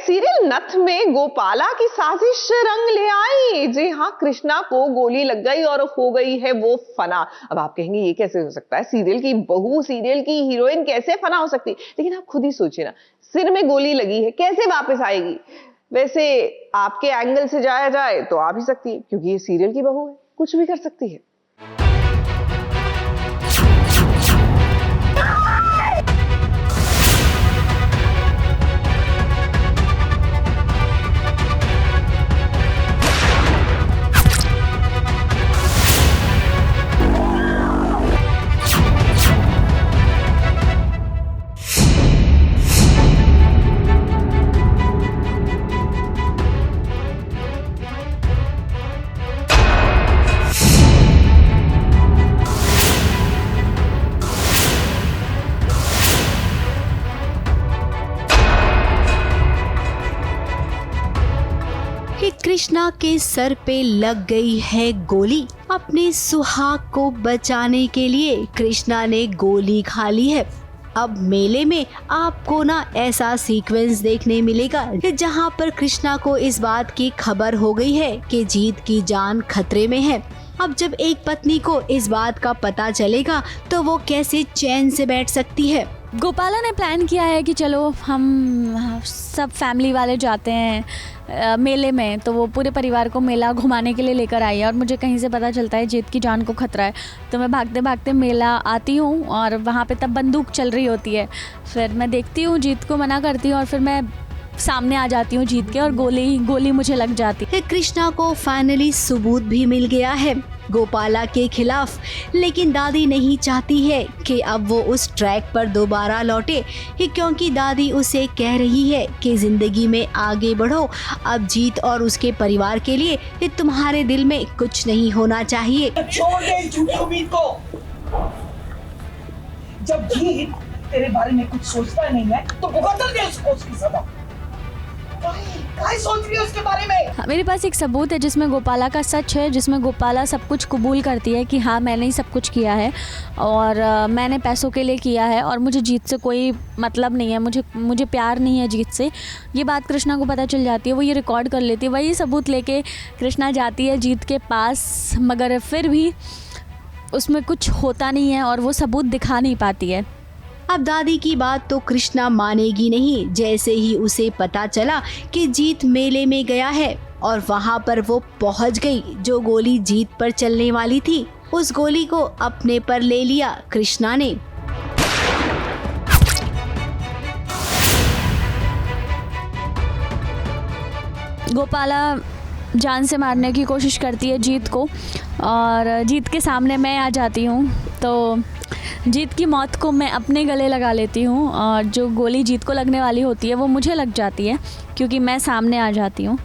Serial नथ में गोपाला की साजिश रंग ले आई। जी हाँ, कृष्णा को गोली लग गई और हो गई है वो फना। अब आप कहेंगे ये कैसे हो सकता है, सीरियल की बहू, सीरियल की हीरोइन कैसे फना हो सकती? लेकिन आप खुद ही सोचिए ना, सिर में गोली लगी है, कैसे वापस आएगी? वैसे आपके एंगल से जाया जाए तो आ भी सकती है, क्योंकि ये सीरियल की बहू है, कुछ भी कर सकती है। कृष्णा के सर पे लग गई है गोली। अपने सुहाग को बचाने के लिए कृष्णा ने गोली खा ली है। अब मेले में आपको ना ऐसा सीक्वेंस देखने मिलेगा जहां पर कृष्णा को इस बात की खबर हो गई है कि जीत की जान खतरे में है। अब जब एक पत्नी को इस बात का पता चलेगा तो वो कैसे चैन से बैठ सकती है। गोपाला ने प्लान किया है कि चलो हम सब फैमिली वाले जाते हैं मेले में, तो वो पूरे परिवार को मेला घुमाने के लिए लेकर आई है और मुझे कहीं से पता चलता है जीत की जान को खतरा है। तो मैं भागते भागते मेला आती हूँ और वहाँ पे तब बंदूक चल रही होती है। फिर मैं देखती हूँ, जीत को मना करती हूँ और फिर मैं सामने आ जाती हूँ जीत के और गोली मुझे लग जाती है। कृष्णा को फाइनली सबूत भी मिल गया है गोपाला के खिलाफ, लेकिन दादी नहीं चाहती है कि अब वो उस ट्रैक पर दोबारा लौटे, क्योंकि दादी उसे कह रही है कि जिंदगी में आगे बढ़ो। अब जीत और उसके परिवार के लिए तुम्हारे दिल में कुछ नहीं होना चाहिए। छोड़ दे झूठी उम्मीद को। जब जीत तेरे बारे में कुछ सोचता नहीं है तो भुगत दे उसकी सजा। क्या सोच रही है उसके बारे में? मेरे पास एक सबूत है जिसमें गोपाला का सच है, जिसमें गोपाला सब कुछ कबूल करती है कि हाँ मैंने ही सब कुछ किया है और मैंने पैसों के लिए किया है और मुझे जीत से कोई मतलब नहीं है, मुझे प्यार नहीं है जीत से। ये बात कृष्णा को पता चल जाती है, वो ये रिकॉर्ड कर लेती है। वही सबूत लेके कृष्णा जाती है जीत के पास, मगर फिर भी उसमें कुछ होता नहीं है और वो सबूत दिखा नहीं पाती है। अब दादी की बात तो कृष्णा मानेगी नहीं। जैसे ही उसे पता चला कि जीत मेले में गया है और वहाँ पर वो पहुँच गई, जो गोली जीत पर चलने वाली थी उस गोली को अपने पर ले लिया कृष्णा ने। गोपाला जान से मारने की कोशिश करती है जीत को और जीत के सामने मैं आ जाती हूँ, तो जीत की मौत को मैं अपने गले लगा लेती हूँ और जो गोली जीत को लगने वाली होती है वो मुझे लग जाती है क्योंकि मैं सामने आ जाती हूँ।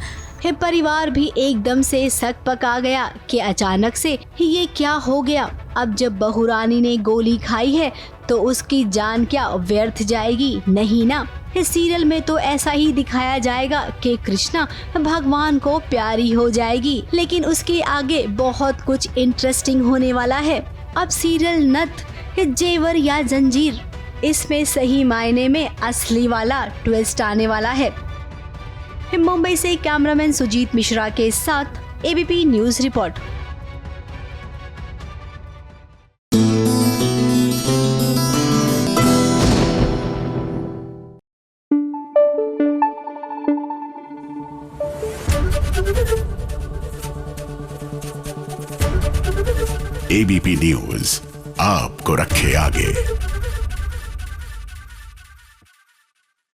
परिवार भी एकदम से सक पका गया कि अचानक से ये क्या हो गया। अब जब बहू रानी ने गोली खाई है तो उसकी जान क्या व्यर्थ जाएगी? नहीं ना। इस सीरियल में तो ऐसा ही दिखाया जाएगा कि कृष्णा भगवान को प्यारी हो जाएगी, लेकिन उसके आगे बहुत कुछ इंटरेस्टिंग होने वाला है। अब सीरियल नथ, जेवर या जंजीर, इसमें सही मायने में असली वाला ट्विस्ट आने वाला है। मुंबई से कैमरामैन सुजीत मिश्रा के साथ ABP news report. ABP News आपको रखे आगे।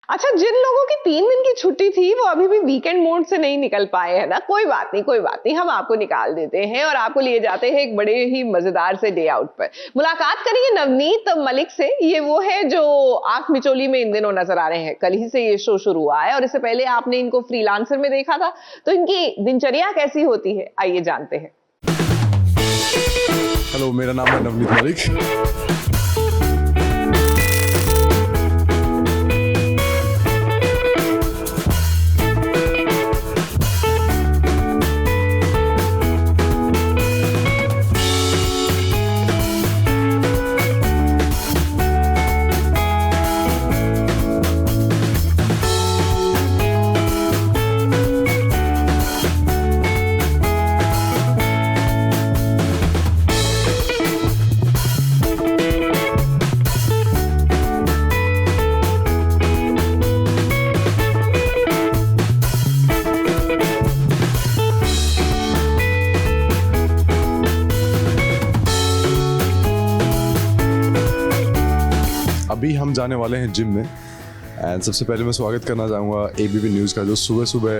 अच्छा, जिन लोगों की 3 दिन की छुट्टी थी वो अभी भी वीकेंड मोड से नहीं निकल पाए हैं ना, कोई बात नहीं, हम आपको निकाल देते हैं और आपको लिए जाते हैं एक बड़े ही मजेदार से डे आउट पर। मुलाकात करेंगे नवनीत मलिक से। ये वो है जो आंख मिचोली में इन दिनों नजर आ रहे हैं। कल ही से ये शो शुरू हुआ है और इससे पहले आपने इनको फ्रीलांसर में देखा था, तो इनकी दिनचर्या कैसी होती है आइए जानते हैं। हेलो, मेरा नाम है नवनीत मलिक। जाने वाले हैं जिम में। एंड सबसे पहले मैं स्वागत करना चाहूँगा ABP न्यूज़ का, जो सुबह सुबह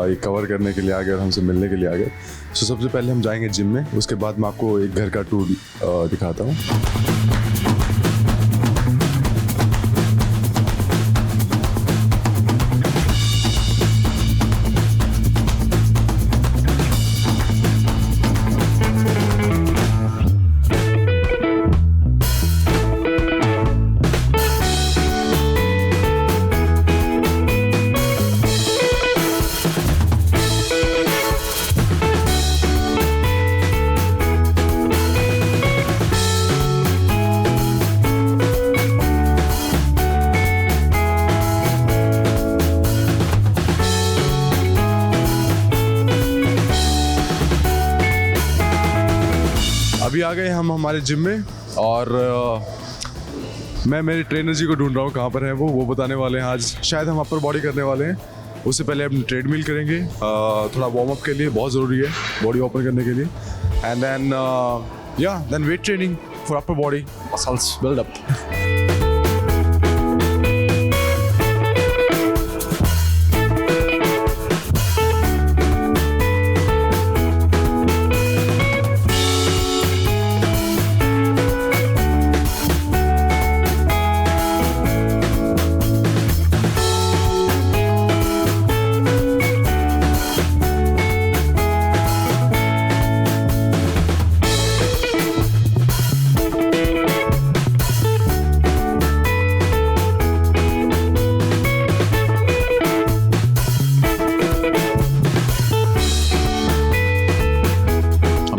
ये कवर करने के लिए आ गए और हमसे मिलने के लिए आ गए। सो सबसे पहले हम जाएंगे जिम में, उसके बाद मैं आपको एक घर का टूर दिखाता हूँ। अभी आ गए हम हमारे जिम में और मैं मेरे ट्रेनर जी को ढूंढ रहा हूँ, कहाँ पर है वो बताने वाले हैं। आज शायद हम अपर बॉडी करने वाले हैं। उससे पहले हम ट्रेडमिल करेंगे थोड़ा वार्म अप के लिए, बहुत ज़रूरी है बॉडी ओपन करने के लिए। And then weight training for upper body muscles build up.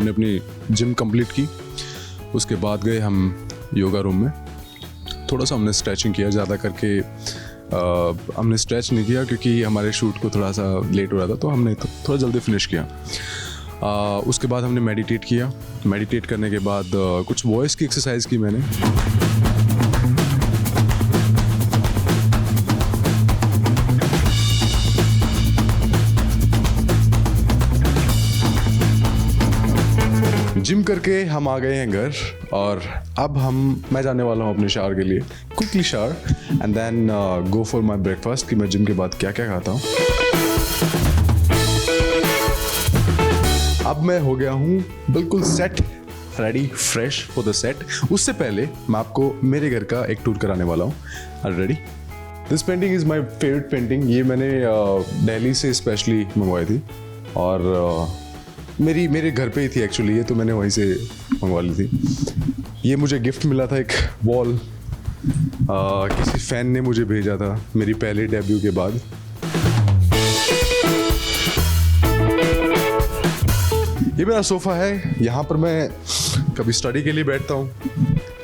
अपनी जिम कंप्लीट की, उसके बाद गए हम योगा रूम में। थोड़ा सा हमने स्ट्रेचिंग किया, ज़्यादा करके हमने स्ट्रेच नहीं किया क्योंकि हमारे शूट को थोड़ा सा लेट हो रहा था, तो हमने थोड़ा जल्दी फिनिश किया। उसके बाद हमने मेडिटेट किया। मेडिटेट करने के बाद कुछ वॉइस की एक्सरसाइज की मैंने। जिम करके हम आ गए हैं घर और अब मैं जाने वाला हूँ अपने शावर के लिए, quickly shower and then go for my breakfast कि मैं जिम के बाद क्या क्या खाता हूँ। अब मैं हो गया हूँ बिल्कुल set, ready, fresh for the set. उससे पहले मैं आपको मेरे घर का एक टूर कराने वाला हूँ। Are ready? This painting is my favourite painting. ये मैंने दिल्ली से स्पेशली मंगवाई थी और मेरे घर पे ही थी एक्चुअली ये, तो मैंने वहीं से मंगवा ली थी। ये मुझे गिफ्ट मिला था, एक वॉल किसी फ़ैन ने मुझे भेजा था मेरी पहले डेब्यू के बाद। ये मेरा सोफ़ा है, यहाँ पर मैं कभी स्टडी के लिए बैठता हूँ,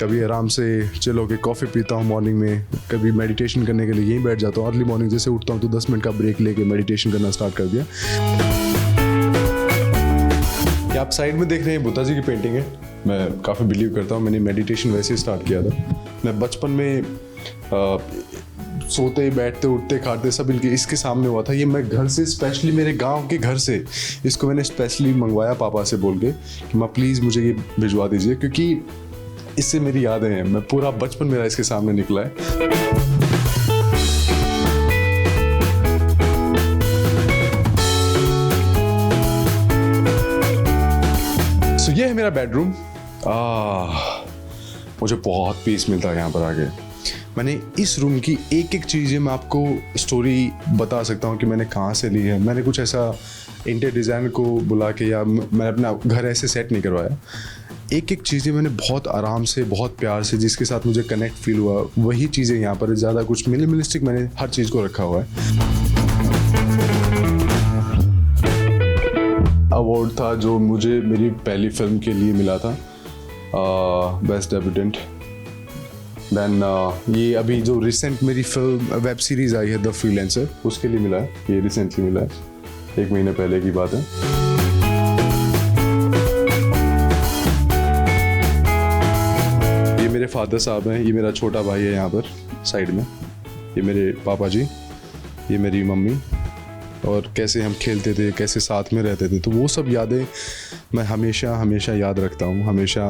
कभी आराम से चिल होके कॉफ़ी पीता हूँ मॉर्निंग में, कभी मेडिटेशन करने के लिए यहीं बैठ जाता हूँ। अर्ली मॉर्निंग जैसे उठता हूँ तो 10 मिनट का ब्रेक लेके मेडिटेशन करना स्टार्ट कर दिया। आप साइड में देख रहे हैं बुद्धा जी की पेंटिंग है। मैं काफ़ी बिलीव करता हूँ, मैंने मेडिटेशन वैसे ही स्टार्ट किया था। मैं बचपन में सोते बैठते उठते खाते सब इसके सामने हुआ था। ये मैं घर से स्पेशली, मेरे गांव के घर से इसको मैंने स्पेशली मंगवाया पापा से बोल के कि माँ प्लीज़ मुझे ये भिजवा दीजिए, क्योंकि इससे मेरी यादें हैं। मैं पूरा बचपन मेरा इसके सामने निकला है। ये है मेरा बेडरूम। मुझे बहुत पीस मिलता है यहाँ पर आके। मैंने इस रूम की एक एक चीज़ें मैं आपको स्टोरी बता सकता हूँ कि मैंने कहाँ से ली है। मैंने कुछ ऐसा इंटीरियर डिज़ाइनर को बुला के या मैं अपना घर ऐसे सेट नहीं करवाया। एक एक चीज़ें मैंने बहुत आराम से, बहुत प्यार से, जिसके साथ मुझे कनेक्ट फील हुआ, वही चीज़ें यहाँ पर। ज़्यादा कुछ मिनिमलिस्टिक मैंने हर चीज़ को रखा हुआ है। अवार्ड था जो मुझे मेरी पहली फिल्म के लिए मिला था, बेस्ट डेब्यूटेंट। देन ये अभी जो रिसेंट मेरी फिल्म वेब सीरीज़ आई है द फ्रीलांसर, उसके लिए मिला है। ये रिसेंटली मिला है, 1 महीने पहले की बात है। ये मेरे फादर साहब हैं, ये मेरा छोटा भाई है यहाँ पर साइड में, ये मेरे पापा जी, ये मेरी मम्मी, और कैसे हम खेलते थे, कैसे साथ में रहते थे। तो वो सब यादें मैं हमेशा हमेशा याद रखता हूँ, हमेशा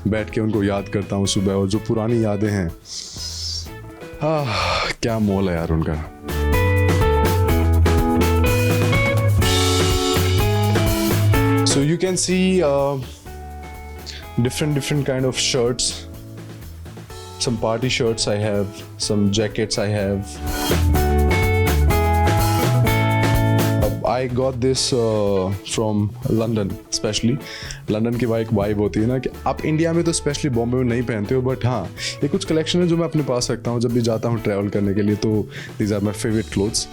बैठ के उनको याद करता हूँ सुबह। और जो पुरानी यादें हैं क्या मोल है यार उनका। So you can see different kind of shirts. Some party shirts I have, some jackets I have. I got this from London, especially. London की एक वाइब होती है ना कि आप इंडिया में तो स्पेशली बॉम्बे में नहीं पहनते हो, बट हाँ ये कुछ कलेक्शन है जो मैं अपने पास रखता हूँ जब भी जाता हूँ ट्रैवल करने के लिए, तो these are my favorite clothes.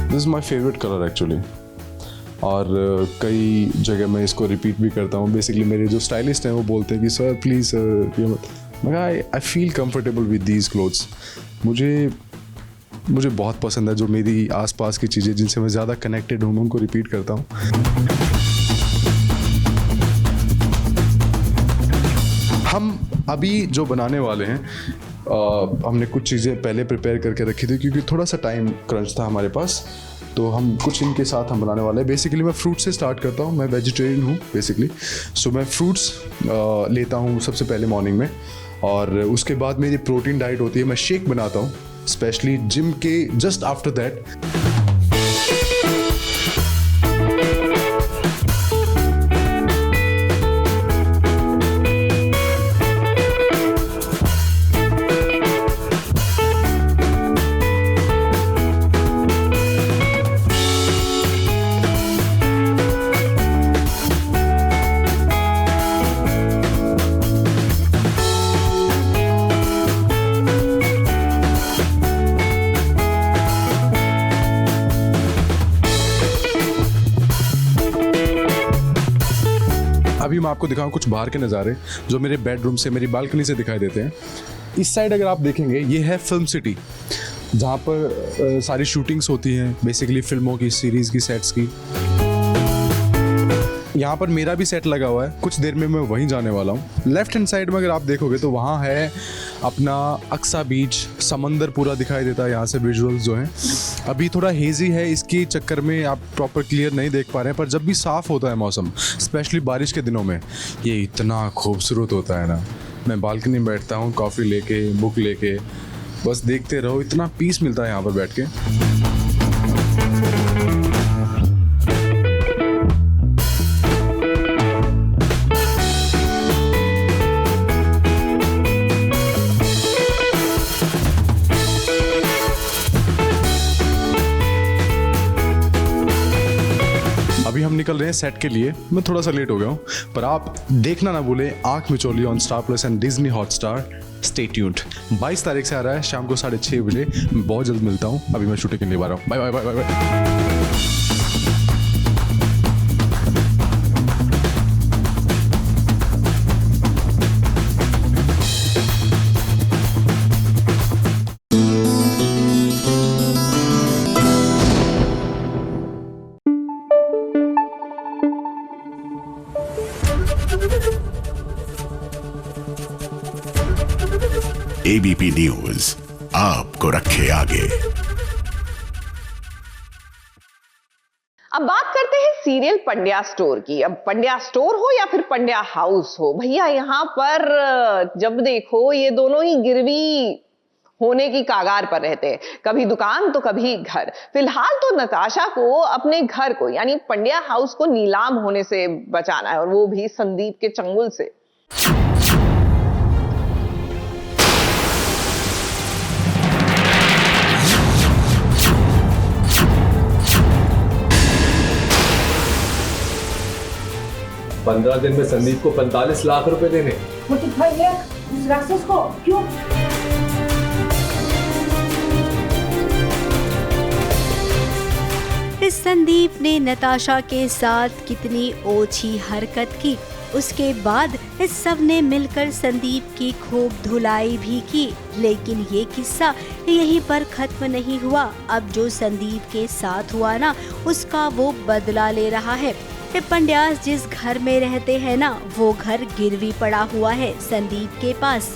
This is my favorite color actually. और कई जगह मैं इसको रिपीट भी करता हूँ। बेसिकली मेरे जो स्टाइलिस्ट हैं वो बोलते हैं कि सर प्लीज़ ये मत, मगर I feel comfortable with these clothes. मुझे बहुत पसंद है जो मेरी आसपास की चीज़ें जिनसे मैं ज़्यादा कनेक्टेड हूँ, मैं उनको रिपीट करता हूँ। हम अभी जो बनाने वाले हैं हमने कुछ चीज़ें पहले प्रिपेयर करके रखी थी क्योंकि थोड़ा सा टाइम क्रंच था हमारे पास, तो हम कुछ इनके साथ हम बनाने वाले हैं। बेसिकली मैं फ्रूट से स्टार्ट करता हूँ, मैं वेजिटेरियन हूँ बेसिकली, सो मैं फ्रूट्स लेता हूँ सबसे पहले मॉर्निंग में, और उसके बाद मेरी प्रोटीन डाइट होती है। मैं शेक बनाता हूँ स्पेशली जिम के जस्ट आफ्टर दैट। अभी मैं आपको दिखाऊं कुछ बाहर के नज़ारे जो मेरे बेडरूम से, मेरी बालकनी से दिखाई देते हैं। इस साइड अगर आप देखेंगे ये है फिल्म सिटी, जहाँ पर सारी शूटिंग्स होती हैं बेसिकली फिल्मों की, सीरीज़ की, सेट्स की। यहाँ पर मेरा भी सेट लगा हुआ है, कुछ देर में मैं वहीं जाने वाला हूँ। लेफ्ट हैंड साइड में अगर आप देखोगे तो वहाँ है अपना अक्सा बीच, समंदर पूरा दिखाई देता है यहाँ से। विजुअल्स जो हैं अभी थोड़ा हेजी है, इसकी चक्कर में आप प्रॉपर क्लियर नहीं देख पा रहे हैं, पर जब भी साफ़ होता है मौसम, स्पेशली बारिश के दिनों में, ये इतना खूबसूरत होता है ना। मैं बालकनी में बैठता हूँ कॉफ़ी लेके, बुक लेके, बस देखते रहो, इतना पीस मिलता है यहाँ पर बैठ के। अभी हम निकल रहे हैं सेट के लिए। मैं थोड़ा सा लेट हो गया हूँ, पर आप देखना ना भूलें Aankh Micholi on Star Plus and Disney Hotstar. Stay tuned. 22 तारीख से आ रहा है शाम को 6:30 बजे। मैं बहुत जल्द मिलता हूँ। अभी मैं शूटिंग करने वाला हूँ। Bye bye bye bye bye. ABP News आपको रखे आगे। अब बात करते हैं सीरियल पंड्या स्टोर की। अब पंड्या स्टोर हो या फिर पंड्या हाउस हो, भैया यहाँ पर जब देखो ये दोनों ही गिरवी होने की कागार पर रहते हैं, कभी दुकान तो कभी घर। फिलहाल तो नताशा को अपने घर को यानी पंड्या हाउस को नीलाम होने से बचाना है, और वो भी संदीप के चंगुल से। पंद्रह दिन में संदीप को 45 लाख रुपए देने। 45 लाख इस राक्षस को क्यों? इस संदीप ने नताशा के साथ कितनी ओछी हरकत की। उसके बाद इस सब ने मिलकर संदीप की खूब धुलाई भी की, लेकिन ये किस्सा यहीं पर खत्म नहीं हुआ। अब जो संदीप के साथ हुआ ना, उसका वो बदला ले रहा है। पंड्यास जिस घर में रहते हैं ना, वो घर गिरवी पड़ा हुआ है संदीप के पास।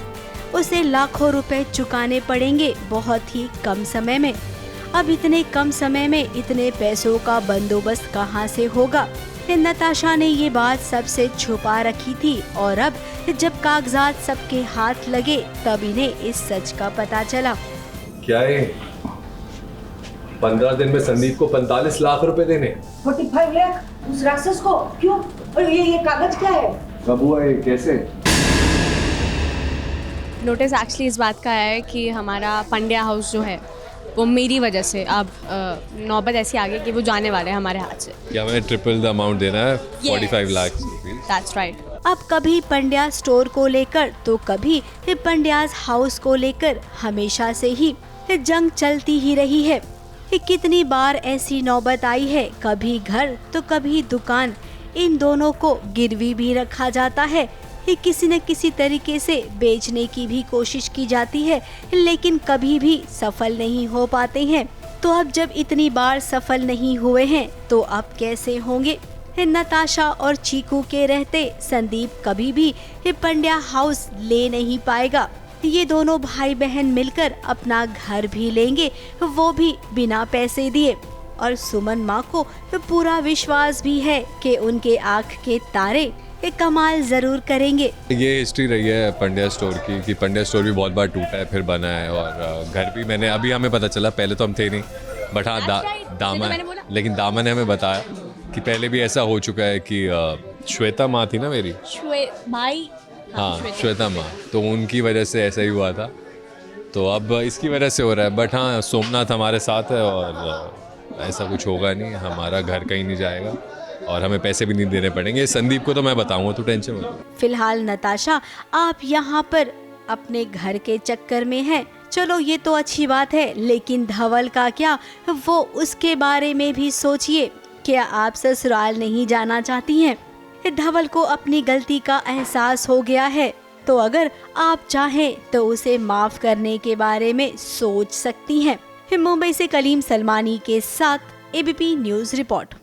उसे लाखों रुपए चुकाने पड़ेंगे बहुत ही कम समय में। अब इतने कम समय में इतने पैसों का बंदोबस्त कहाँ से होगा? नताशा ने ये बात सबसे छुपा रखी थी और अब जब कागजात सबके हाथ लगे तब इन्हें इस सच का पता चला। क्या है 15 दिन में संदीप को 45 लाख रुपए देने? 45 लाख उस राक्षस को? क्यों? और ये कागज क्या है? कब हुआ ये, कैसे? नोटिस एक्चुअली इस बात का है कि हमारा पंड्या हाउस जो है वो मेरी वजह से अब नौबत ऐसी आ गई कि वो जाने वाले हैं हमारे हाथ से। क्या हमें ट्रिपल द अमाउंट देना है? 45 लाख। That's right. अब कभी पंड्या स्टोर को लेकर तो कभी पंड्याज हाउस को लेकर हमेशा से ही जंग चलती ही रही है। कितनी बार ऐसी नौबत आई है, कभी घर तो कभी दुकान, इन दोनों को गिरवी भी रखा जाता है, किसी न किसी तरीके से बेचने की भी कोशिश की जाती है, लेकिन कभी भी सफल नहीं हो पाते हैं। तो अब जब इतनी बार सफल नहीं हुए हैं तो अब कैसे होंगे? नताशा और चीकू के रहते संदीप कभी भी पंड्या हाउस ले नहीं पाएगा। ये दोनों भाई बहन मिलकर अपना घर भी लेंगे, वो भी बिना पैसे दिए। और सुमन माँ को पूरा विश्वास भी है कि उनके आँख के तारे कमाल जरूर करेंगे। ये हिस्ट्री रही है पंड्या स्टोर की कि पंड्या स्टोर भी बहुत बार टूटा है फिर बना है, और घर भी मैंने अभी हमें पता चला, पहले तो हम थे नहीं, बट हाँ लेकिन दामन ने हमें बताया कि पहले भी ऐसा हो चुका है कि श्वेता माँ थी ना मेरी, हाँ श्वेता माँ, तो उनकी वजह से ऐसा ही हुआ था। तो अब इसकी वजह से हो रहा है, बट हाँ सोमनाथ हमारे साथ है और ऐसा कुछ होगा नहीं, हमारा घर कहीं नहीं जाएगा और हमें पैसे भी नहीं देने पड़ेंगे। संदीप को तो मैं बताऊंगा, तो टेंशन मत। फिलहाल नताशा आप यहाँ पर अपने घर के चक्कर में हैं। चलो ये तो अच्छी बात है, लेकिन धवल का क्या, वो उसके बारे में भी सोचिए। क्या आप ससुराल नहीं जाना चाहती हैं? धवल को अपनी गलती का एहसास हो गया है, तो अगर आप चाहें तो उसे माफ करने के बारे में सोच सकती हैं। मुंबई से कलीम सलमानी के साथ ABP news report.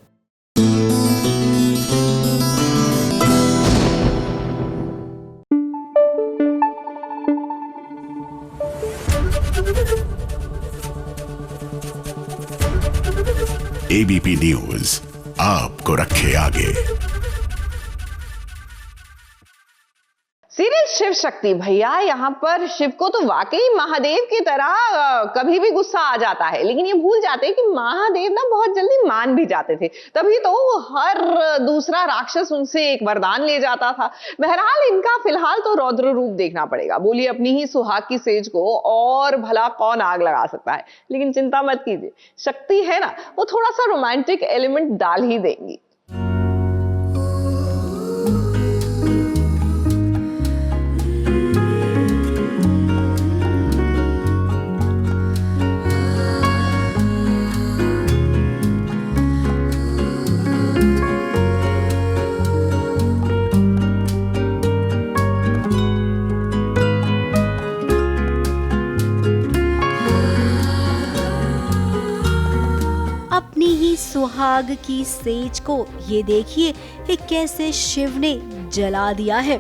ABP News आपको रखे आगे। सीरियल शिव शक्ति भैया, यहाँ पर शिव को तो वाकई महादेव की तरह कभी भी गुस्सा आ जाता है, लेकिन ये भूल जाते हैं कि महादेव ना बहुत जल्दी मान भी जाते थे, तभी तो हर दूसरा राक्षस उनसे एक वरदान ले जाता था। बहरहाल इनका फिलहाल तो रौद्र रूप देखना पड़ेगा। बोली अपनी ही सुहाग की सेज को और भला कौन आग लगा सकता है, लेकिन चिंता मत कीजिए, शक्ति है ना, वो थोड़ा सा रोमांटिक एलिमेंट डाल ही देंगी। सुहाग की सेज को ये देखिए कि कैसे शिव ने जला दिया है।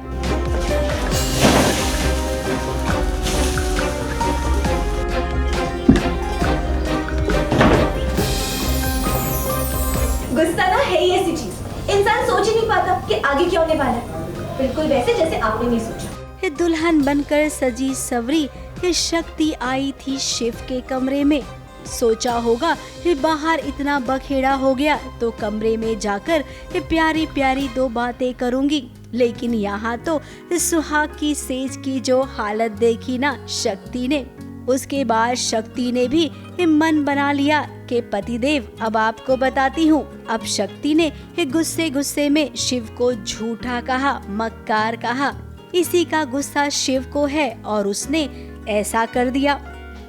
गुस्सा ना है ही ऐसी चीज, इंसान सोच ही नहीं पाता कि आगे क्या होने वाला है, बिल्कुल वैसे जैसे आपने नहीं सोचा। दुल्हन बनकर सजी सवरी शक्ति आई थी शिव के कमरे में। सोचा होगा बाहर इतना बखेड़ा हो गया तो कमरे में जाकर प्यारी प्यारी दो बातें करूंगी, लेकिन यहाँ तो सुहाग की सेज की जो हालत देखी ना शक्ति ने, उसके बाद शक्ति ने भी मन बना लिया कि पतिदेव अब आपको बताती हूँ। अब शक्ति ने गुस्से गुस्से में शिव को झूठा कहा, मक्कार कहा। इसी का गुस्सा शिव को है और उसने ऐसा कर दिया।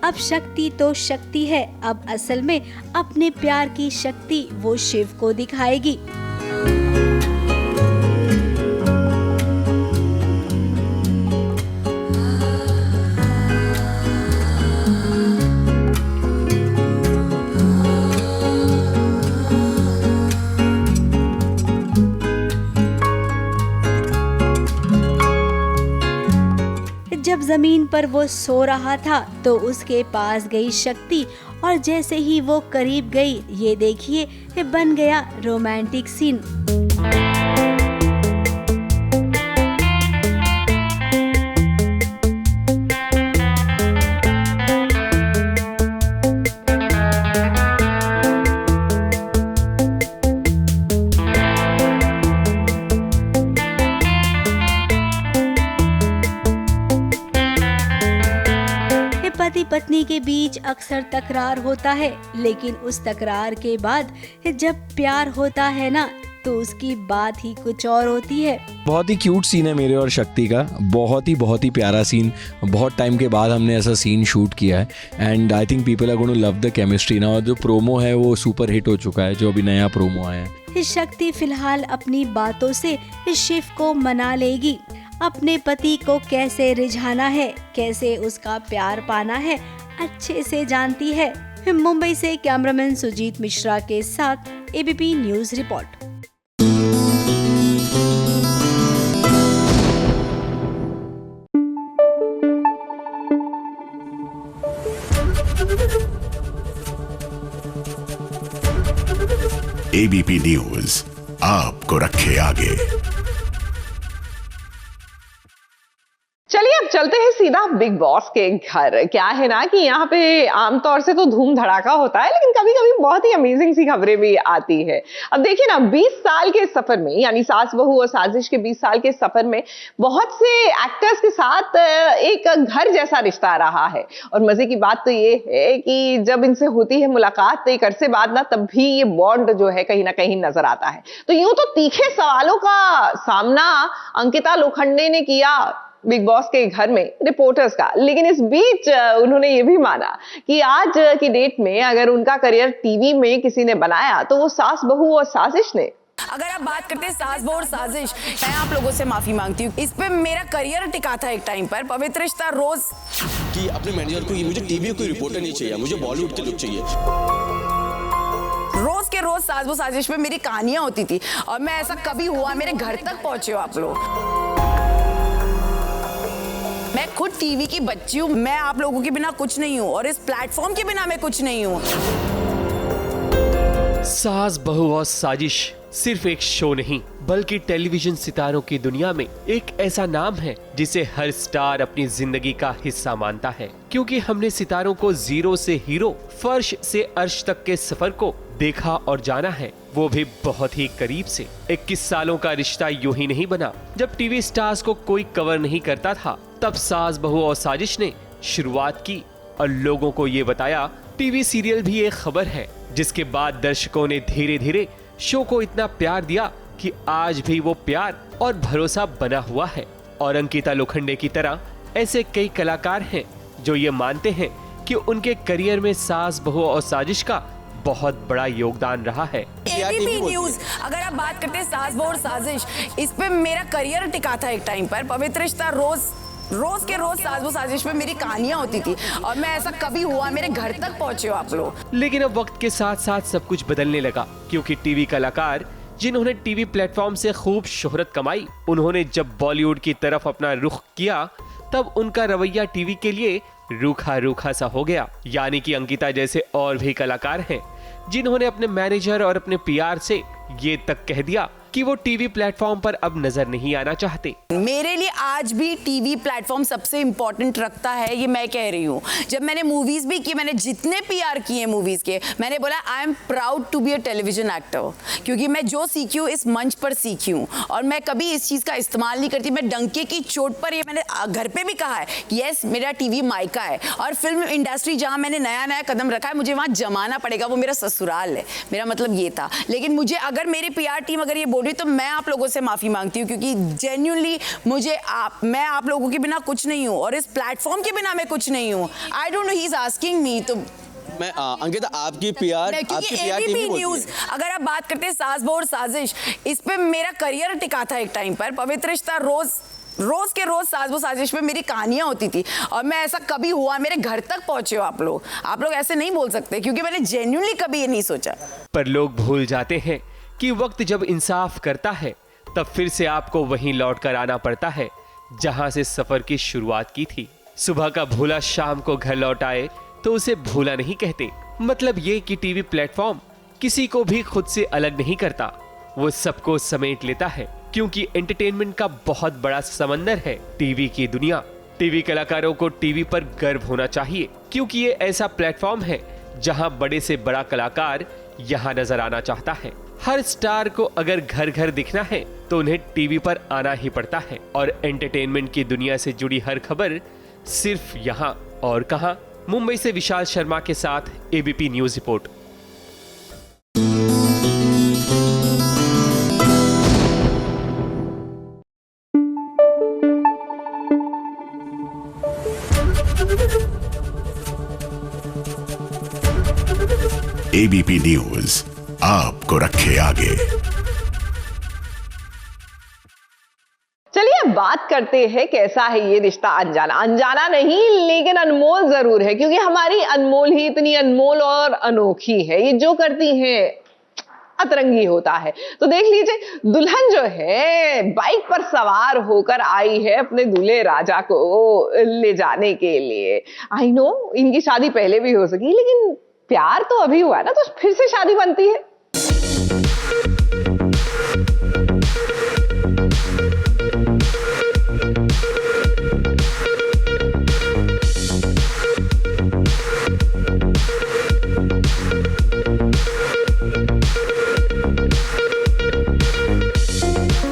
अब शक्ति तो शक्ति है, अब असल में अपने प्यार की शक्ति वो शिव को दिखाएगी। जब जमीन पर वो सो रहा था तो उसके पास गई शक्ति और जैसे ही वो करीब गई, ये देखिए बन गया रोमांटिक सीन। पत्नी के बीच अक्सर तकरार होता है, लेकिन उस तकरार के बाद जब प्यार होता है ना तो उसकी बात ही कुछ और होती है। बहुत ही क्यूट सीन है मेरे और शक्ति का, बहुत ही प्यारा सीन। बहुत टाइम के बाद हमने ऐसा सीन शूट किया है and I think people are going to love the chemistry ना। और जो प्रोमो है वो सुपर हिट हो चुका है, जो अभी नया प्रोमो आया है। शक्ति फिलहाल अपनी बातों से शिव को मना लेगी। अपने पति को कैसे रिझाना है, कैसे उसका प्यार पाना है, अच्छे से जानती है। मुंबई से कैमरामैन सुजीत मिश्रा के साथ ABP news report. ABP News आपको रखे आगे। चलिए अब चलते हैं सीधा बिग बॉस के घर। क्या है ना कि यहाँ पे आमतौर से तो धूम धड़ाका होता है, लेकिन कभी कभी बहुत ही अमेजिंग सी खबरें भी आती है। अब देखिए ना, 20 साल के सफर में, यानी सास बहू और साजिश के 20 साल के सफर में बहुत से एक्टर्स के साथ एक घर जैसा रिश्ता रहा है। और मजे की बात तो ये है कि जब इनसे होती है मुलाकात तो एक अरसे बाद ना, तब भी ये बॉन्ड जो है कहीं ना कहीं नजर आता है। तो यूं तो तीखे सवालों का सामना अंकिता लोखंडे ने किया बिग बॉस के घर में रिपोर्टर्स का, लेकिन इस बीच उन्होंने ये भी माना कि आज की डेट में अगर उनका करियर टीवी में किसी ने बनाया तो वो सास बहू और साजिश ने। अगर आप बात करते हैं सास बहू और साजिश, मैं आप लोगों से माफी मांगती हूँ। इस पे मेरा करियर टिका था एक टाइम पर। पवित्र रिश्ता रोज कि अपने मैनेजर को, मुझे टीवी कोई रिपोर्टर नहीं चाहिए, मुझे बॉलीवुड के लोग चाहिए। रोज के रोज सास बहू साजिश में मेरी कहानियां होती थी और मैं ऐसा कभी हुआ मेरे घर तक पहुंचे हो आप लोग। मैं खुद टीवी की बच्ची हूँ, मैं आप लोगों के बिना कुछ नहीं हूँ और इस प्लेटफॉर्म के बिना मैं कुछ नहीं हूँ। सास बहू और साजिश सिर्फ एक शो नहीं, बल्कि टेलीविजन सितारों की दुनिया में एक ऐसा नाम है जिसे हर स्टार अपनी जिंदगी का हिस्सा मानता है। क्योंकि हमने सितारों को जीरो से हीरो, फर्श से अर्श तक के सफर को देखा और जाना है, वो भी बहुत ही करीब से। 21 सालों का रिश्ता यूं ही नहीं बना। जब टीवी स्टार्स को कोई कवर नहीं करता था, तब सास बहू और साजिश ने शुरुआत की और लोगों को ये बताया टीवी सीरियल भी एक खबर है, जिसके बाद दर्शकों ने धीरे धीरे शो को इतना प्यार दिया कि आज भी वो प्यार और भरोसा बना हुआ है। और अंकिता लोखंडे की तरह ऐसे कई कलाकार हैं जो ये मानते हैं कि उनके करियर में सास बहू और साजिश का बहुत बड़ा योगदान रहा है। एबीपी न्यूज, अगर आप बात करते हैं सास बहू और साजिश, इस पे मेरा करियर टिका था एक टाइम पर। पवित्र रिश्ता रोज के रोज सास बहू साजिश में मेरी कहानियां होती थी और मैं ऐसा कभी हुआ मेरे घर तक पहुंचे हो आप लोग। लेकिन अब वक्त के साथ साथ सब कुछ बदलने लगा, क्योंकि टीवी कलाकार जिन्होंने टीवी प्लेटफॉर्म से खूब शोहरत कमाई, उन्होंने जब बॉलीवुड की तरफ अपना रुख किया, तब उनका रवैया टीवी के लिए रूखा रूखा सा हो गया। यानी कि अंकिता जैसे और भी कलाकार हैं जिन्होंने अपने मैनेजर और अपने पीआर से ये तक कह दिया कि वो टीवी प्लेटफॉर्म पर अब नजर नहीं आना चाहते। मेरे लिए आज भी टीवी प्लेटफॉर्म सबसे इंपॉर्टेंट रखता है, ये मैं कह रही हूँ। जब मैंने मूवीज भी की, मैंने जितने पीआर किए मूवीज के, मैंने बोला I am proud to be a television actor, क्योंकि मैं जो सीखी हूँ इस मंच पर सीखी हूँ और मैं कभी इस चीज का इस्तेमाल नहीं करती। मैं डंके की चोट पर, ये मैंने घर पे भी कहा है कि यस मेरा टीवी मायका है और फिल्म इंडस्ट्री जहाँ मैंने नया नया कदम रखा है, मुझे वहाँ जमाना पड़ेगा, वो मेरा ससुराल है। मेरा मतलब ये था। लेकिन मुझे अगर मेरी पीआर टीम अगर ये बोल रही तो मैं आप लोगों से माफी मांगती हूँ, क्योंकि जेन्युइनली मैं आप लोगों के बिना कुछ नहीं हूँ और इस प्लेटफॉर्म के बिना मैं कुछ नहीं हूँ। I don't know, he is asking me. तो मैं अंकिता आपकी पीआर एबीपी न्यूज, अगर आप बात करते हैं सास बहू और साजिश, इस पे मेरा करियर टिका था एक टाइम पर। पवित्र रिश्ता रोज के रोज सास बहू साजिश में मेरी कहानियां होती थी और मैं ऐसा कभी हुआ मेरे घर तक पहुंचे हो आप लोग ऐसे नहीं बोल सकते, क्योंकि मैंने जेन्युइनली कभी ये नहीं सोचा। पर लोग भूल जाते हैं कि वक्त जब इंसाफ करता है, तब फिर से आपको वहीं लौट कर आना पड़ता है जहां से सफर की शुरुआत की थी। सुबह का भूला शाम को घर लौट आए तो उसे भूला नहीं कहते। मतलब ये कि टीवी प्लेटफॉर्म किसी को भी खुद से अलग नहीं करता, वो सबको समेट लेता है, क्योंकि एंटरटेनमेंट का बहुत बड़ा समंदर है टीवी की दुनिया। टीवी कलाकारों को टीवी पर गर्व होना चाहिए, क्योंकि ये ऐसा प्लेटफॉर्म है जहां बड़े से बड़ा कलाकार यहां नजर आना चाहता है। हर स्टार को अगर घर घर दिखना है तो उन्हें टीवी पर आना ही पड़ता है और एंटरटेनमेंट की दुनिया से जुड़ी हर खबर सिर्फ यहाँ और कहां, मुंबई से विशाल शर्मा के साथ ABP news report. ABP News आपको रखे आगे। चलिए अब बात करते हैं कैसा है ये रिश्ता अनजाना। अनजाना नहीं लेकिन अनमोल जरूर है, क्योंकि हमारी अनमोल ही इतनी अनमोल और अनोखी है। ये जो करती है अतरंगी होता है। तो देख लीजिए, दुल्हन जो है बाइक पर सवार होकर आई है अपने दूल्हे राजा को ले जाने के लिए। आई नो इनकी शादी पहले भी हो सकी, लेकिन प्यार तो अभी हुआ ना, तो फिर से शादी बनती है।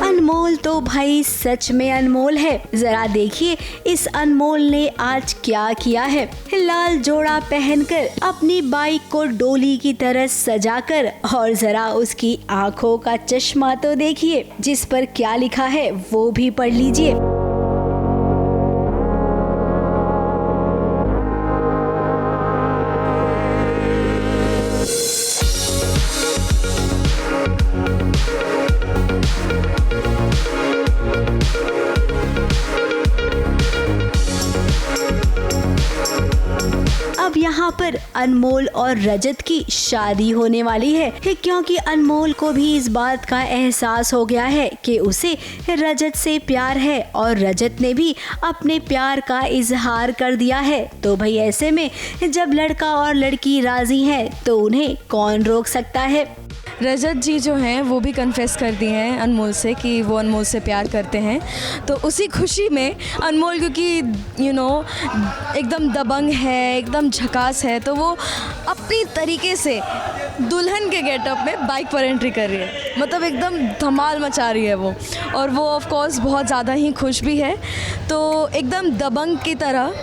अनमोल तो भाई सच में अनमोल है। जरा देखिए इस अनमोल ने आज क्या किया है। लाल जोड़ा पहनकर अपनी बाइक को डोली की तरह सजाकर, और जरा उसकी आंखों का चश्मा तो देखिए जिस पर क्या लिखा है वो भी पढ़ लीजिए। अब यहाँ पर अनमोल और रजत की शादी होने वाली है, क्योंकि अनमोल को भी इस बात का एहसास हो गया है कि उसे रजत से प्यार है और रजत ने भी अपने प्यार का इजहार कर दिया है। तो भाई ऐसे में जब लड़का और लड़की राजी हैं तो उन्हें कौन रोक सकता है। रजत जी जो हैं वो भी कन्फेस कर दिए हैं अनमोल से कि वो अनमोल से प्यार करते हैं। तो उसी खुशी में अनमोल, क्योंकि एकदम दबंग है, एकदम झकास है, तो वो अपनी तरीके से दुल्हन के गेटअप में बाइक पर एंट्री कर रही है। मतलब एकदम धमाल मचा रही है वो, और वो ऑफ कोर्स बहुत ज़्यादा ही खुश भी है। तो एकदम दबंग की तरह,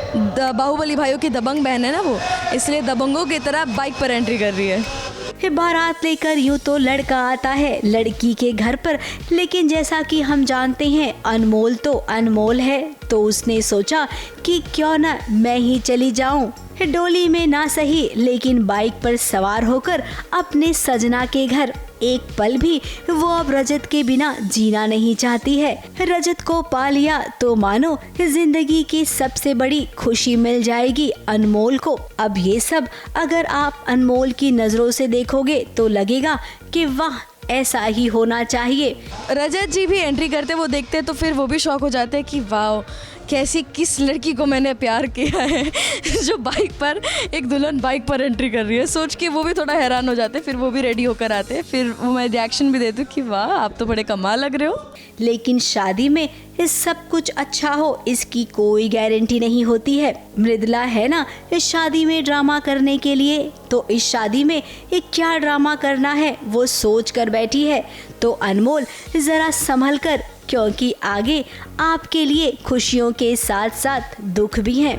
बाहुबली भाइयों की दबंग बहन है ना वो, इसलिए दबंगों की तरह बाइक पर एंट्री कर रही है। बारात लेकर यूँ तो लड़का आता है लड़की के घर पर, लेकिन जैसा कि हम जानते हैं अनमोल तो अनमोल है, तो उसने सोचा कि क्यों ना मैं ही चली जाऊं, डोली में ना सही लेकिन बाइक पर सवार होकर अपने सजना के घर। एक पल भी वो अब रजत के बिना जीना नहीं चाहती है। रजत को पा लिया तो मानो जिंदगी की सबसे बड़ी खुशी मिल जाएगी अनमोल को। अब ये सब अगर आप अनमोल की नजरों से देखोगे तो लगेगा कि वाह ऐसा ही होना चाहिए। रजत जी भी एंट्री करते वो देखते तो फिर वो भी शौक हो जाते हैं कि वाह कैसी किस लड़की को मैंने प्यार किया है जो बाइक पर, एक दुल्हन बाइक पर एंट्री कर रही है। सोच के वो भी थोड़ा हैरान हो जाते, फिर वो भी रेडी होकर आते, फिर वो मैं रिएक्शन भी देती हूँ कि वाह आप तो बड़े कमाल लग रहे हो। लेकिन शादी में इस सब कुछ अच्छा हो इसकी कोई गारंटी नहीं होती है। मृदुला है ना इस शादी में ड्रामा करने के लिए, तो इस शादी में एक क्या ड्रामा करना है वो सोच कर बैठी है। तो अनमोल जरा संभल कर, क्योंकि आगे आपके लिए खुशियों के साथ साथ दुख भी हैं।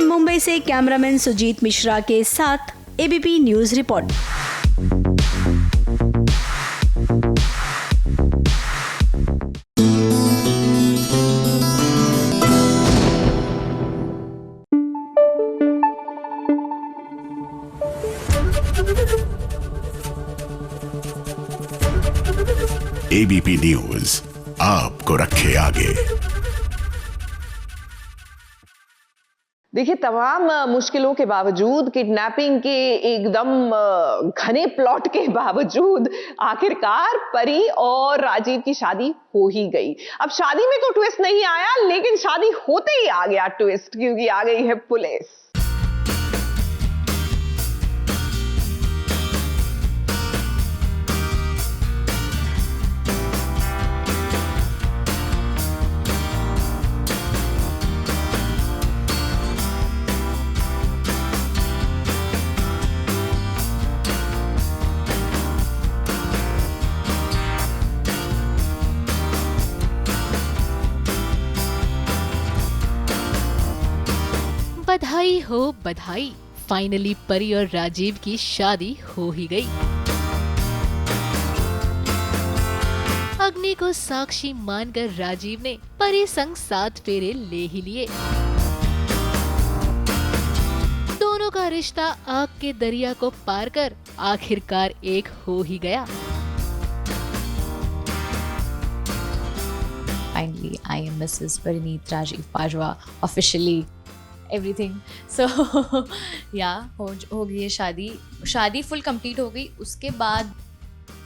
मुंबई से कैमरामैन सुजीत मिश्रा के साथ ABP news report. ABP News आपको रखे आगे। देखिए, तमाम मुश्किलों के बावजूद, किडनैपिंग के एकदम घने प्लॉट के बावजूद आखिरकार परी और राजीव की शादी हो ही गई। अब शादी में तो ट्विस्ट नहीं आया, लेकिन शादी होते ही आ गया ट्विस्ट, क्योंकि आ गई है पुलिस। बधाई हो बधाई, फाइनली परी और राजीव की शादी हो ही गई। अग्नि को साक्षी मानकर राजीव ने परी संग 7 फेरे ले ही लिए। दोनों का रिश्ता आग के दरिया को पार कर आखिरकार एक हो ही गया। Finally, I am Mrs. Parineet Rajiv Bajwa, officially everything. So, yeah, हो गई है शादी फुल कंप्लीट हो गई। उसके बाद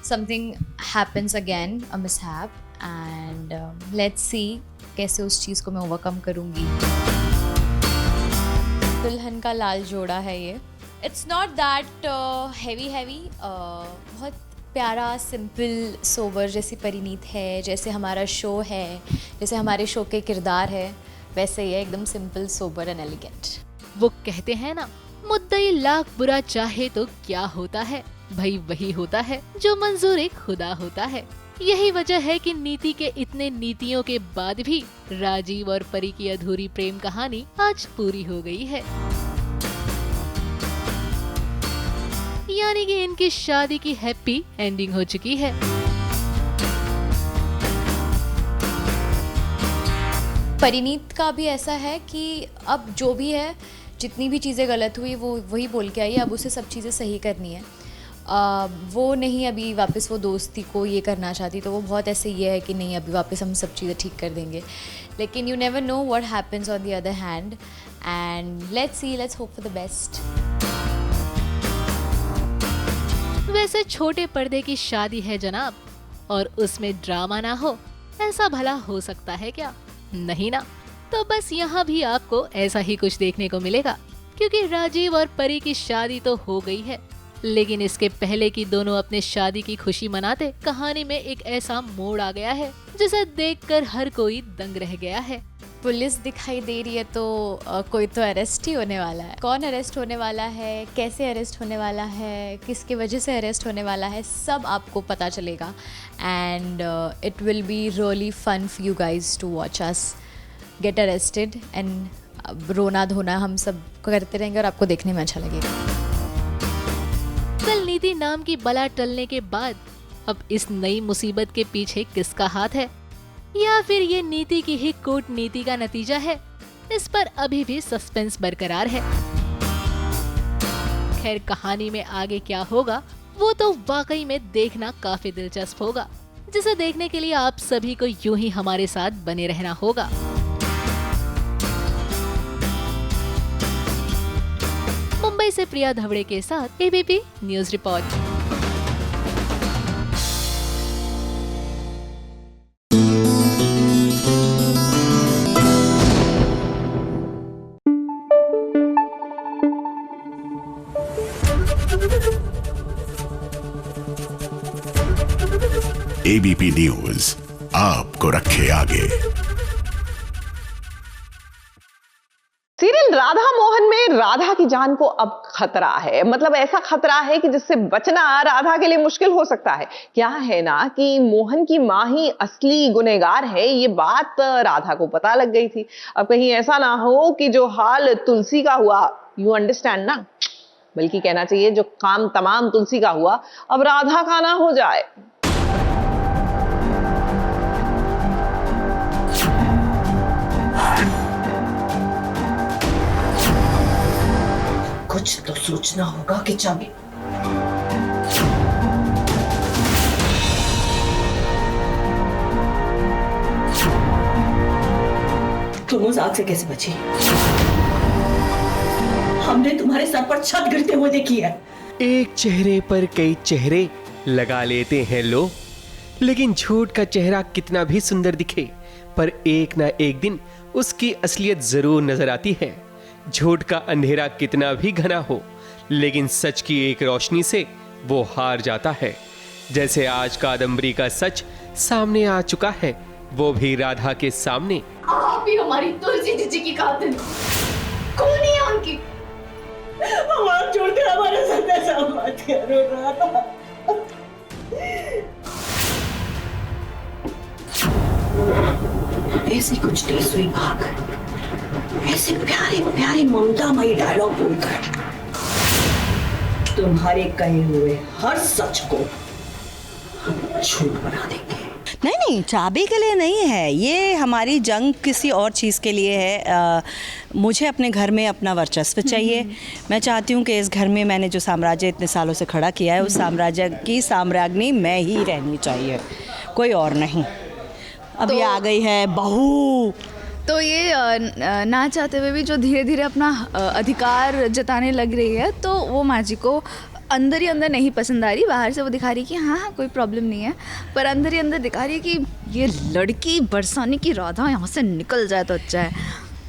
something happens again, a mishap, and let's see कैसे उस चीज़ को मैं ओवरकम करूँगी। दुल्हन का लाल जोड़ा है ये। It's not that heavy, बहुत प्यारा, सिंपल, सोबर जैसी परिणीत है, जैसे हमारा शो है, जैसे हमारे शो के किरदार है, वैसे ही है, एकदम सिंपल, सोबर एंड एलिगेंट। वो कहते हैं ना, मुद्दई लाख बुरा चाहे तो क्या होता है, भाई वही होता है जो मंजूर खुदा होता है। यही वजह है कि नीति के इतने नीतियों के बाद भी राजीव और परी की अधूरी प्रेम कहानी आज पूरी हो गई है। यानी कि इनकी शादी की हैप्पी एंडिंग हो चुकी है। परिणीत का भी ऐसा है कि अब जो भी है, जितनी भी चीज़ें गलत हुई वो वही बोल के आई, अब उसे सब चीज़ें सही करनी है। वो नहीं अभी वापस वो दोस्ती को ये करना चाहती, तो वो बहुत ऐसे ये है कि नहीं अभी वापस हम सब चीज़ें ठीक कर देंगे। लेकिन you never know what happens on the other hand, and let's hope for the best. वैसे छोटे पर्दे की शादी है जनाब, और उसमें ड्रामा ना हो, ऐसा भला हो सकता है क्या? नहीं ना। तो बस यहाँ भी आपको ऐसा ही कुछ देखने को मिलेगा, क्योंकि राजीव और परी की शादी तो हो गई है, लेकिन इसके पहले कि दोनों अपने शादी की खुशी मनाते, कहानी में एक ऐसा मोड़ आ गया है जिसे देखकर हर कोई दंग रह गया है। पुलिस दिखाई दे रही है तो कोई तो अरेस्ट ही होने वाला है। कौन अरेस्ट होने वाला है, कैसे अरेस्ट होने वाला है, किसकी वजह से अरेस्ट होने वाला है, सब आपको पता चलेगा। And it will be really fun for you guys to watch us get arrested, and रोना धोना हम सब करते रहेंगे और आपको देखने में अच्छा लगेगा। कल नीति नाम की बला टलने के बाद अब इस नई मुसीबत के पीछे किसका हाथ है, या फिर ये नीति की ही कूटनीति का नतीजा है, इस पर अभी भी सस्पेंस बरकरार है। खैर, कहानी में आगे क्या होगा वो तो वाकई में देखना काफी दिलचस्प होगा, जिसे देखने के लिए आप सभी को यूं ही हमारे साथ बने रहना होगा। मुंबई से प्रिया धवड़े के साथ ABP news report. ABP News आपको रखे आगे। सीरियल राधा मोहन में राधा की जान को अब खतरा है, मतलब ऐसा खतरा है कि जिससे बचना राधा के लिए मुश्किल हो सकता है। क्या है ना कि मोहन की मां ही असली गुनहगार है, ये बात राधा को पता लग गई थी। अब कहीं ऐसा ना हो कि जो हाल तुलसी का हुआ, यू अंडरस्टैंड ना, बल्कि कहना चाहिए जो काम तमाम तुलसी का हुआ अब राधा का ना हो जाए। कुछ तो सोचना होगा कि चाबी तुम उस आग से कैसे बची? हमने तुम्हारे सर पर छत गिरते हुए देखी है। एक चेहरे पर कई चेहरे लगा लेते हैं लोग, लेकिन झूठ का चेहरा कितना भी सुंदर दिखे, पर एक ना एक दिन उसकी असलियत जरूर नजर आती है। झूठ का अंधेरा कितना भी घना हो, लेकिन सच की एक रोशनी से वो हार जाता है। जैसे आज कादम्बरी का सच सामने आ चुका है, वो भी राधा के सामने। आप ही हमारी तुलसी जीजी की कातिल, कौन है उनकी? हमारा छोड़कर हमारे साथ ऐसा मत करो राधा। ऐसी कुछ टेस हुई भाग ऐसे प्यारे प्यारे ममतामयी डायलॉग बोलकर तुम्हारे कहे हुए हर सच को हम झूठ बना देंगे। नहीं नहीं, चाबी के लिए नहीं है ये, हमारी जंग किसी और चीज़ के लिए है। मुझे अपने घर में अपना वर्चस्व चाहिए। मैं चाहती हूँ कि इस घर में मैंने जो साम्राज्य इतने सालों से खड़ा किया है, उस साम्राज्य की साम्राज्ञी मैं ही रहनी चाहिए, कोई और नहीं। अभी तो आ गई है बहू, तो ये ना चाहते हुए भी जो धीरे धीरे अपना अधिकार जताने लग रही है, तो वो माँ जी को अंदर ही अंदर नहीं पसंद आ रही। बाहर से वो दिखा रही कि हाँ कोई प्रॉब्लम नहीं है, पर अंदर ही अंदर दिखा रही है कि ये लड़की बरसाने की राधा यहाँ से निकल जाए तो अच्छा है।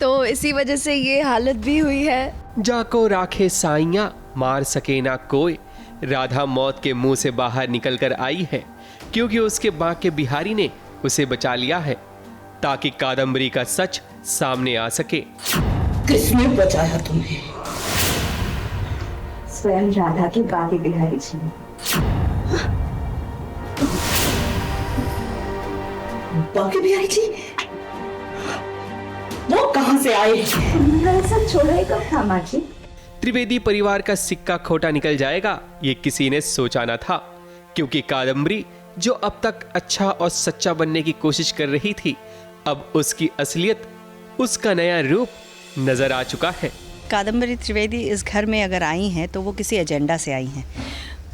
तो इसी वजह से ये हालत भी हुई है। जाको राखे साइयां मार सके ना कोई, राधा मौत के मुंह से बाहर निकल कर आई है, क्योंकि उसके बांके बिहारी ने उसे बचा लिया है ताकि कादम्बरी का सच सामने आ सके। किसने बचाया तुम्हें? स्वयं राधा की बाकी बिहारी जी। बाकी बिहारी जी वो कहां से आए? सब छोड़ा ही कब था माँ जी? त्रिवेदी परिवार का सिक्का खोटा निकल जाएगा ये किसी ने सोचा ना था, क्योंकि कादम्बरी जो अब तक अच्छा और सच्चा बनने की कोशिश कर रही थी, अब उसकी असलियत, उसका नया रूप नजर आ चुका है। कादम्बरी त्रिवेदी इस घर में अगर आई हैं तो वो किसी एजेंडा से आई हैं।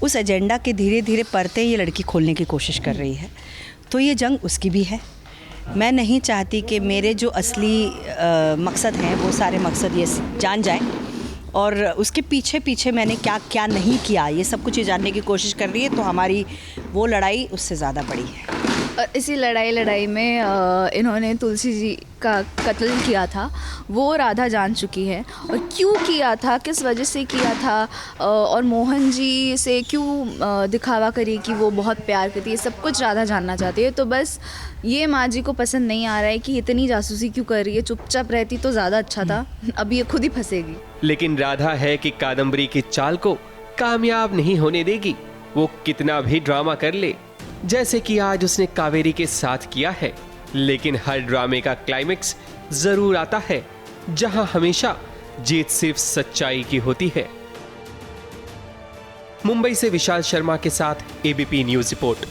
उस एजेंडा के धीरे धीरे परते ये लड़की खोलने की कोशिश कर रही है, तो ये जंग उसकी भी है। मैं नहीं चाहती कि मेरे जो असली मकसद हैं वो सारे मकसद ये जान जाएं, और उसके पीछे पीछे मैंने क्या क्या नहीं किया ये सब कुछ ये जानने की कोशिश कर रही है। तो हमारी वो लड़ाई उससे ज़्यादा बड़ी है। इसी लड़ाई में इन्होंने तुलसी जी का कत्ल किया था, वो राधा जान चुकी है, और क्यों किया था, किस वजह से किया था, और मोहन जी से क्यों दिखावा करी कि वो बहुत प्यार करती है, सब कुछ राधा जानना चाहती है। तो बस ये माँ जी को पसंद नहीं आ रहा है कि इतनी जासूसी क्यों कर रही है, चुपचाप रहती तो ज़्यादा अच्छा था, अब ये खुद ही फंसेगी। लेकिन राधा है कि कादम्बरी की चाल को कामयाब नहीं होने देगी, वो कितना भी ड्रामा कर ले, जैसे कि आज उसने कावेरी के साथ किया है। लेकिन हर ड्रामे का क्लाइमेक्स जरूर आता है, जहां हमेशा जीत सिर्फ सच्चाई की होती है। मुंबई से विशाल शर्मा के साथ ABP news report.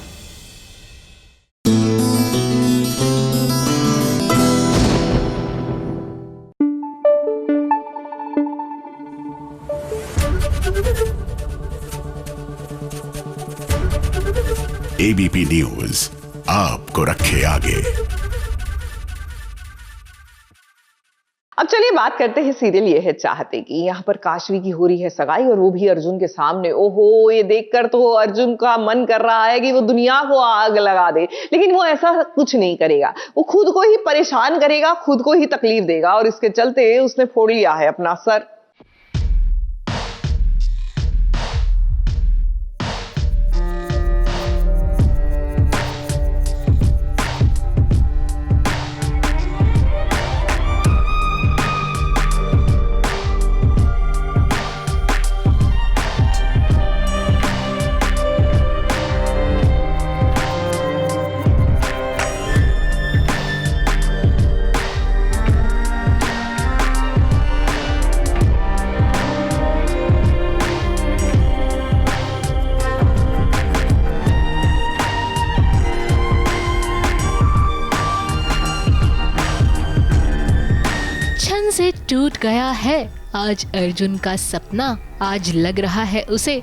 ABP News आपको रखे आगे। अब चलिए बात करते हैं सीरियल ये है चाहते की। यहाँ पर काशवी की हो रही है सगाई, और वो भी अर्जुन के सामने। ओहो, ये देखकर तो अर्जुन का मन कर रहा है कि वो दुनिया को आग लगा दे, लेकिन वो ऐसा कुछ नहीं करेगा। वो खुद को ही परेशान करेगा, खुद को ही तकलीफ देगा, और इसके चलते उसने फोड़ लिया है अपना सर। से टूट गया है आज अर्जुन का सपना। आज लग रहा है उसे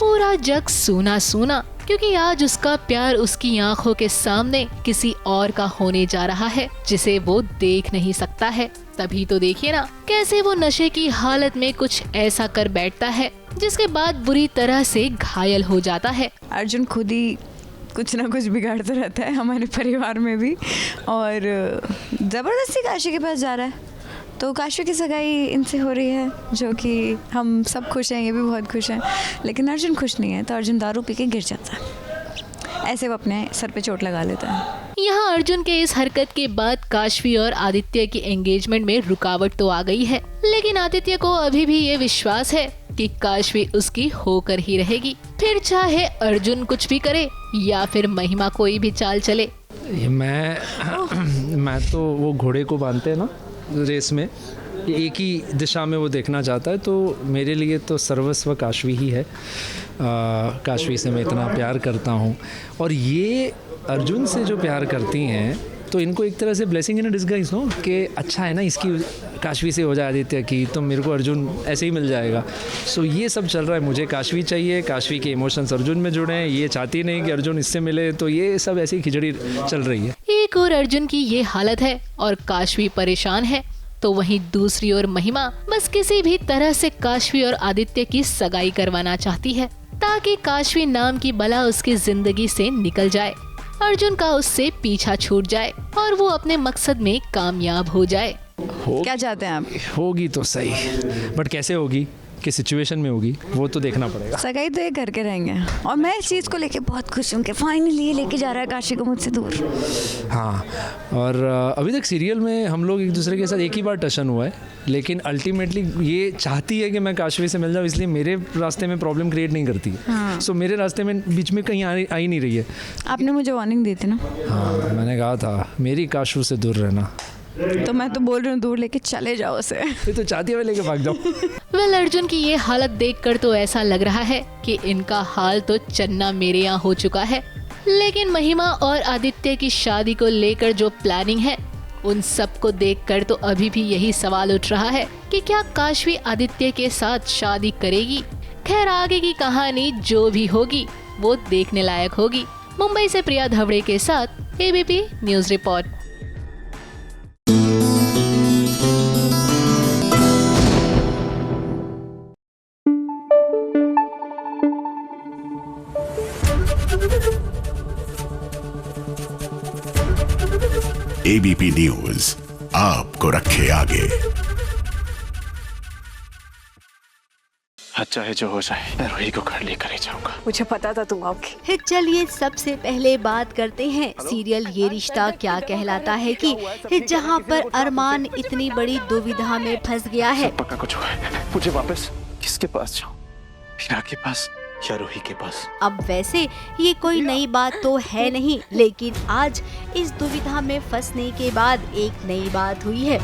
पूरा जग सूना सूना, क्योंकि आज उसका प्यार उसकी आंखों के सामने किसी और का होने जा रहा है, जिसे वो देख नहीं सकता है। तभी तो देखिए ना कैसे वो नशे की हालत में कुछ ऐसा कर बैठता है, जिसके बाद बुरी तरह से घायल हो जाता है। अर्जुन खुद ही कुछ ना कुछ बिगाड़ता रहता है हमारे परिवार में भी, और ज़बरदस्ती काशी के पास जा रहा है। तो काशी की सगाई इनसे हो रही है, जो कि हम सब खुश हैं, ये भी बहुत खुश हैं, लेकिन अर्जुन खुश नहीं है। तो अर्जुन दारू पी के गिर जाता है, ऐसे वो अपने सर पे चोट लगा लेता है। यहाँ अर्जुन के इस हरकत के बाद काशवी और आदित्य की एंगेजमेंट में रुकावट तो आ गई है, लेकिन आदित्य को अभी भी ये विश्वास है कि काशवी उसकी होकर ही रहेगी, फिर चाहे अर्जुन कुछ भी करे या फिर महिमा कोई भी चाल चले। मैं तो वो घोड़े को बांधते हैं ना, रेस में, एक ही दिशा में वो देखना चाहता है। तो मेरे लिए तो सर्वस्व काशवी ही है। काशवी से मैं इतना प्यार करता हूँ, और ये अर्जुन से जो प्यार करती हैं तो इनको एक तरह से ब्लेसिंग इन डिस्गाइज नो, कि अच्छा है ना इसकी काशवी से हो जाए आदित्य की, तो मेरे को अर्जुन ऐसे ही मिल जाएगा। सो ये सब चल रहा है, मुझे काशवी चाहिए, काशवी के इमोशंस अर्जुन में जुड़े हैं, ये चाहती नहीं कि अर्जुन इससे मिले, तो ये सब ऐसी खिचड़ी चल रही है। एक और अर्जुन की ये हालत है और काशवी परेशान है, तो वहीं दूसरी ओर महिमा बस किसी भी तरह से काशवी और आदित्य की सगाई करवाना चाहती है, ताकि काशवी नाम की बला उसकी जिंदगी से निकल जाए, अर्जुन का उससे पीछा छूट जाए और वो अपने मकसद में कामयाब हो जाए। क्या चाहते हैं आप? होगी तो सही, बट कैसे होगी, किस सिचुएशन में होगी, वो तो देखना पड़ेगा। सगाई तो ये करके रहेंगे, और मैं इस चीज़ को लेके बहुत खुश हूँ कि फाइनली ये लेके जा रहा है काशी को मुझसे दूर। हाँ, और अभी तक सीरियल में हम लोग एक दूसरे के साथ एक ही बार टशन हुआ है, लेकिन अल्टीमेटली ये चाहती है कि मैं काशवी से मिल जाऊँ, इसलिए मेरे रास्ते में प्रॉब्लम क्रिएट नहीं करती है। हाँ। सो मेरे रास्ते में बीच में कहीं आ ही नहीं रही है। आपने मुझे वार्निंग दी थी ना? हाँ, मैंने कहा था मेरी काशू से दूर रहना, तो मैं तो बोल रही हूँ दूर लेके चले जाओ उसे। ये तो चाहती है मैं लेके भाग जाऊँ। वेल, अर्जुन की ये हालत देखकर तो ऐसा लग रहा है कि इनका हाल तो चन्ना मेरे यहाँ हो चुका है। लेकिन महिमा और आदित्य की शादी को लेकर जो प्लानिंग है, उन सब को देखकर तो अभी भी यही सवाल उठ रहा है कि क्या काशवी आदित्य के साथ शादी करेगी। खैर, आगे की कहानी जो भी होगी वो देखने लायक होगी। मुंबई से प्रिया धवड़े के साथ ABP news report. ABP News आपको रखे आगे। चाहे जो हो जाए, मैं रोही को घर लेकर ही जाऊंगा। मुझे पता था तुम आओगे। चलिए सबसे पहले बात करते हैं सीरियल ये रिश्ता क्या कहलाता है कि जहां पर अरमान इतनी बड़ी दुविधा में फंस गया है। पक्का कुछ हुआ है। मुझे वापस किसके पास जाऊं? मीरा के पास या रोही के पास? अब वैसे ये कोई नई बात तो है नहीं, लेकिन आज इस दुविधा में फंसने के बाद एक नई बात हुई है।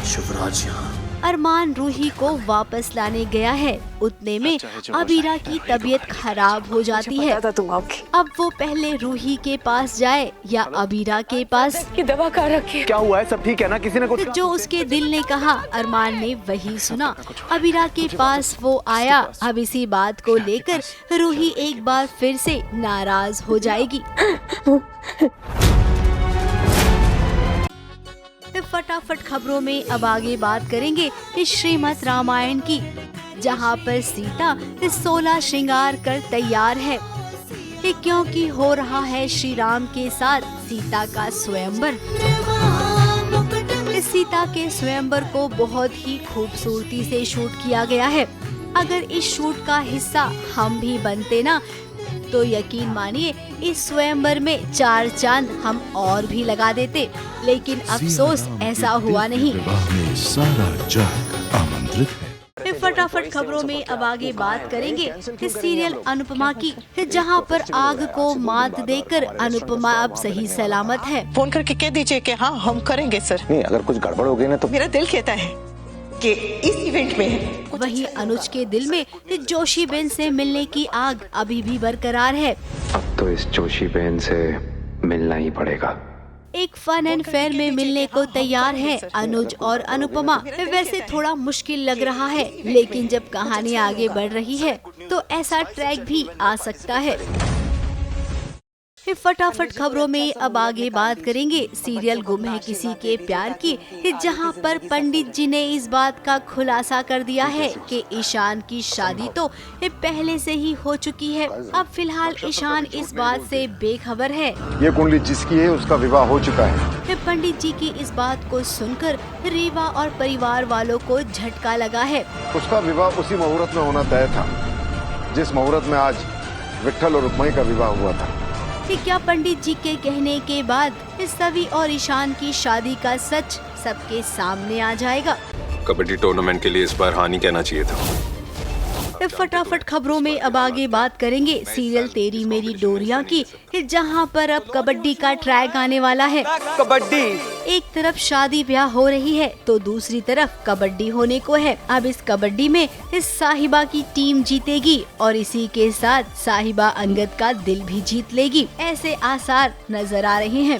शिवराज यहाँ। अरमान रूही को वापस लाने गया है, उतने में अबीरा की तबीयत खराब हो जाती है। अब वो पहले रूही के पास जाए या अबीरा के पास? की दवा का रखे। क्या हुआ है? सब ठीक है ना? किसी ने कुछ? जो उसके दिल ने कहा अरमान ने वही सुना। अबीरा के पास वो आया। अब इसी बात को लेकर रूही एक बार फिर से नाराज हो जाएगी। फटाफट खबरों में अब आगे बात करेंगे इस श्रीमद् रामायण की, जहां पर सीता 16 श्रृंगार कर तैयार है, क्योंकि हो रहा है श्री राम के साथ सीता का स्वयंवर। इस सीता के स्वयंवर को बहुत ही खूबसूरती से शूट किया गया है। अगर इस शूट का हिस्सा हम भी बनते ना, तो यकीन मानिए इस स्वयंवर में 4 चांद हम और भी लगा देते, लेकिन अफसोस ऐसा हुआ नहीं। सारा जग आमंत्रित है। फटाफट खबरों में अब आगे बात करेंगे इस सीरियल अनुपमा की, जहां पर आग को मात देकर अनुपमा अब सही सलामत है। फोन करके कह दीजिए कि हाँ हम करेंगे सर। नहीं, अगर कुछ गड़बड़ हो गई ना तो मेरा दिल कहता है कि इस इवेंट में है। वहीं अनुज के दिल में जोशी बहन से मिलने की आग अभी भी बरकरार है। अब तो इस जोशी बहन से मिलना ही पड़ेगा। एक फन एंड फेयर में मिलने को तैयार है अनुज और अनुपमा। वैसे थोड़ा मुश्किल लग रहा है, लेकिन जब कहानी आगे बढ़ रही है तो ऐसा ट्रैक भी आ सकता है। फटाफट खबरों में अब आगे बात करेंगे सीरियल गुम है किसी के प्यार की, जहां पर पंडित जी ने इस बात का खुलासा कर दिया है कि ईशान की शादी तो पहले से ही हो चुकी है। अब फिलहाल ईशान इस बात से बेखबर है। ये कुंडली जिसकी है उसका विवाह हो चुका है। पंडित जी की इस बात को सुनकर रीवा और परिवार वालों को झटका लगा है। उसका विवाह उसी मुहूर्त में होना तय था जिस मुहूर्त में आज विट्ठल और रुक्मणी का विवाह हुआ था। क्या पंडित जी के कहने के बाद सवी और ईशान की शादी का सच सबके सामने आ जाएगा? कबड्डी टूर्नामेंट के लिए इस बार हानि कहना चाहिए था। फटाफट खबरों में अब आगे बात करेंगे सीरियल तेरी मेरी डोरियां की, जहां पर अब कबड्डी का ट्रैक आने वाला है। कबड्डी एक तरफ शादी ब्याह हो रही है तो दूसरी तरफ कबड्डी होने को है। अब इस कबड्डी में इस साहिबा की टीम जीतेगी और इसी के साथ साहिबा अंगद का दिल भी जीत लेगी, ऐसे आसार नजर आ रहे हैं।